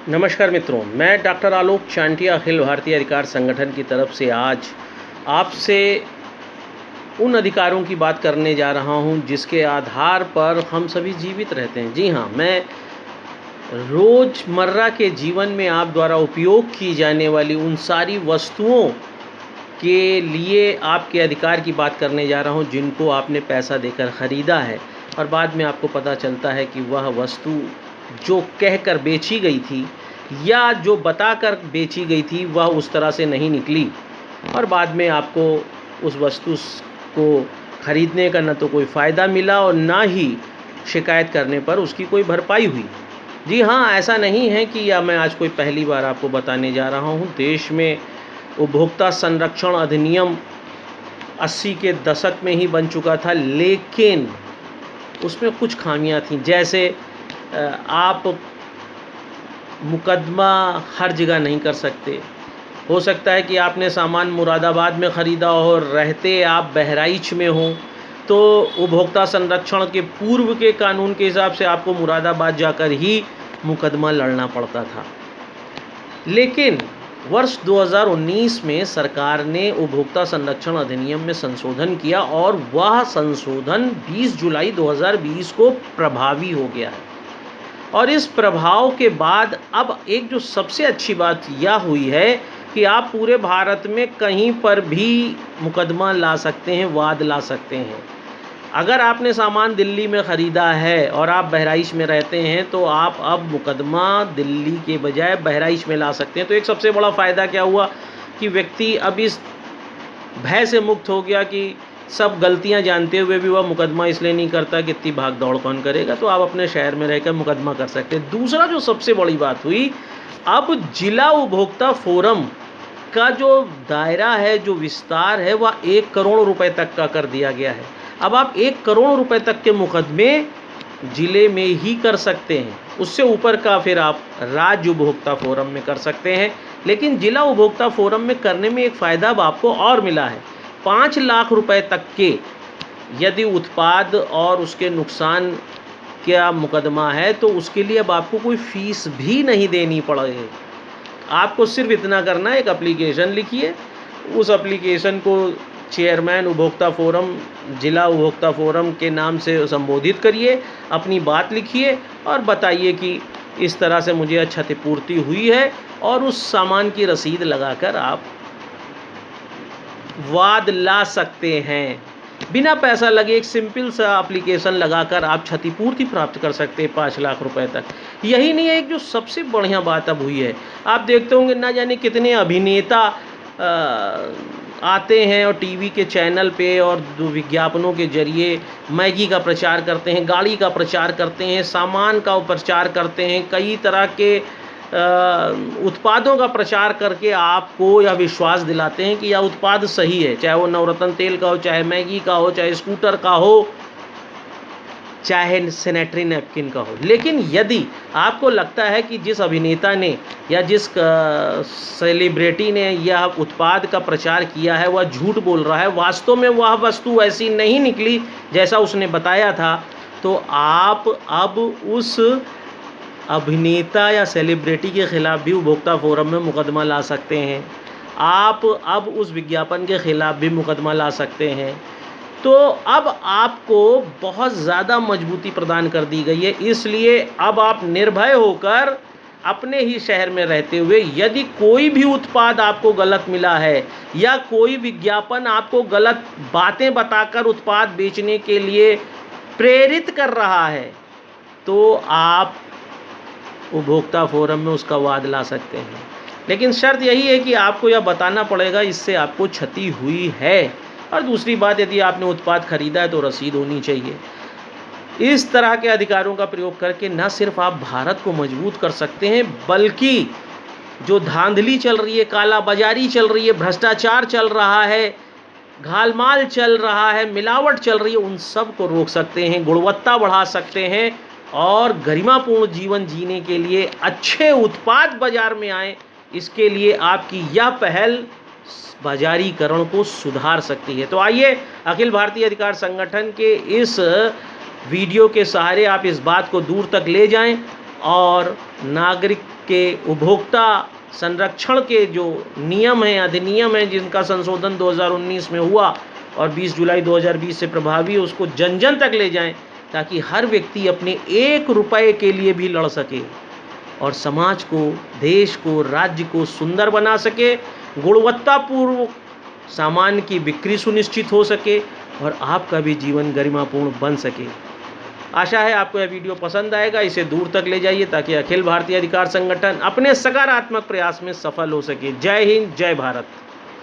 नमस्कार मित्रों, मैं डॉक्टर आलोक चांटिया अखिल भारतीय अधिकार संगठन की तरफ से आज आपसे उन अधिकारों की बात करने जा रहा हूं जिसके आधार पर हम सभी जीवित रहते हैं। जी हाँ, मैं रोज़मर्रा के जीवन में आप द्वारा उपयोग की जाने वाली उन सारी वस्तुओं के लिए आपके अधिकार की बात करने जा रहा हूं जिनको आपने पैसा देकर ख़रीदा है और बाद में आपको पता चलता है कि वह वस्तु जो कहकर बेची गई थी या जो बताकर बेची गई थी वह उस तरह से नहीं निकली और बाद में आपको उस वस्तु को ख़रीदने का न तो कोई फ़ायदा मिला और ना ही शिकायत करने पर उसकी कोई भरपाई हुई। जी हाँ, ऐसा नहीं है कि या मैं आज कोई पहली बार आपको बताने जा रहा हूँ। देश में उपभोक्ता संरक्षण अधिनियम 80 के दशक में ही बन चुका था, लेकिन उसमें कुछ खामियां थीं। जैसे आप मुकदमा हर जगह नहीं कर सकते। हो सकता है कि आपने सामान मुरादाबाद में ख़रीदा हो और रहते आप बहराइच में हो, तो उपभोक्ता संरक्षण के पूर्व के कानून के हिसाब से आपको मुरादाबाद जाकर ही मुकदमा लड़ना पड़ता था। लेकिन वर्ष 2019 में सरकार ने उपभोक्ता संरक्षण अधिनियम में संशोधन किया और वह संशोधन 20 जुलाई 2020 को प्रभावी हो गया है। और इस प्रभाव के बाद अब एक जो सबसे अच्छी बात यह हुई है कि आप पूरे भारत में कहीं पर भी मुकदमा ला सकते हैं, वाद ला सकते हैं। अगर आपने सामान दिल्ली में ख़रीदा है और आप बहराइच में रहते हैं तो आप अब मुकदमा दिल्ली के बजाय बहराइच में ला सकते हैं। तो एक सबसे बड़ा फ़ायदा क्या हुआ कि व्यक्ति अब इस भय से मुक्त हो गया कि सब गलतियां जानते हुए भी वह मुकदमा इसलिए नहीं करता कि इतनी भाग दौड़ कौन करेगा, तो आप अपने शहर में रहकर मुकदमा कर सकते हैं। दूसरा जो सबसे बड़ी बात हुई, अब जिला उपभोक्ता फोरम का जो दायरा है, जो विस्तार है, वह 1 करोड़ रुपए तक का कर दिया गया है। अब आप 1 करोड़ रुपए तक के मुकदमे ज़िले में ही कर सकते हैं। उससे ऊपर का फिर आप राज्य उपभोक्ता फोरम में कर सकते हैं। लेकिन जिला उपभोक्ता फोरम में करने में एक फ़ायदा अब आपको और मिला है। 5 लाख रुपए तक के यदि उत्पाद और उसके नुकसान का मुकदमा है तो उसके लिए अब आपको कोई फ़ीस भी नहीं देनी पड़ेगी। आपको सिर्फ इतना करना है, एक एप्लीकेशन लिखिए, उस एप्लीकेशन को चेयरमैन उपभोक्ता फोरम, जिला उपभोक्ता फोरम के नाम से संबोधित करिए, अपनी बात लिखिए और बताइए कि इस तरह से मुझे क्षतिपूर्ति हुई है, और उस सामान की रसीद लगाकर आप वाद ला सकते हैं। बिना पैसा लगे एक सिंपल सा एप्लीकेशन लगाकर आप क्षतिपूर्ति प्राप्त कर सकते हैं 5 लाख रुपए तक। यही नहीं है, एक जो सबसे बढ़िया बात अब हुई है, आप देखते होंगे ना जाने कितने अभिनेता आते हैं और टीवी के चैनल पे और विज्ञापनों के जरिए मैगी का प्रचार करते हैं, गाड़ी का प्रचार करते हैं, सामान का प्रचार करते हैं, कई तरह के उत्पादों का प्रचार करके आपको यह विश्वास दिलाते हैं कि यह उत्पाद सही है, चाहे वो नवरत्न तेल का हो, चाहे मैगी का हो, चाहे स्कूटर का हो, चाहे सैनिटरी नैपकिन का हो। लेकिन यदि आपको लगता है कि जिस अभिनेता ने या जिस सेलिब्रिटी ने यह उत्पाद का प्रचार किया है वह झूठ बोल रहा है, वास्तव में वह वस्तु ऐसी नहीं निकली जैसा उसने बताया था, तो आप अब उस अभिनेता या सेलिब्रिटी के ख़िलाफ़ भी उपभोक्ता फोरम में मुकदमा ला सकते हैं। आप अब उस विज्ञापन के ख़िलाफ़ भी मुकदमा ला सकते हैं। तो अब आपको बहुत ज़्यादा मजबूती प्रदान कर दी गई है। इसलिए अब आप निर्भय होकर अपने ही शहर में रहते हुए यदि कोई भी उत्पाद आपको गलत मिला है या कोई विज्ञापन आपको गलत बातें बताकर उत्पाद बेचने के लिए प्रेरित कर रहा है, तो आप उपभोक्ता फोरम में उसका वाद ला सकते हैं। लेकिन शर्त यही है कि आपको यह बताना पड़ेगा इससे आपको क्षति हुई है, और दूसरी बात, यदि आपने उत्पाद खरीदा है तो रसीद होनी चाहिए। इस तरह के अधिकारों का प्रयोग करके न सिर्फ आप भारत को मजबूत कर सकते हैं, बल्कि जो धांधली चल रही है, काला बाजारी चल रही है, भ्रष्टाचार चल रहा है, घालमाल चल रहा है, मिलावट चल रही है, उन सब को रोक सकते हैं, गुणवत्ता बढ़ा सकते हैं और गरिमापूर्ण जीवन जीने के लिए अच्छे उत्पाद बाजार में आए। इसके लिए आपकी यह पहल बाजारीकरण को सुधार सकती है। तो आइए, अखिल भारतीय अधिकार संगठन के इस वीडियो के सहारे आप इस बात को दूर तक ले जाएं और नागरिक के उपभोक्ता संरक्षण के जो नियम हैं, अधिनियम हैं, जिनका संशोधन 2019 में हुआ और 20 जुलाई 2020 से प्रभावी है, उसको जन जन तक ले जाएं, ताकि हर व्यक्ति अपने 1 रुपए के लिए भी लड़ सके और समाज को, देश को, राज्य को सुंदर बना सके, गुणवत्तापूर्ण सामान की बिक्री सुनिश्चित हो सके और आपका भी जीवन गरिमापूर्ण बन सके। आशा है आपको यह वीडियो पसंद आएगा। इसे दूर तक ले जाइए ताकि अखिल भारतीय अधिकार संगठन अपने सकारात्मक प्रयास में सफल हो सके। जय हिंद, जय भारत।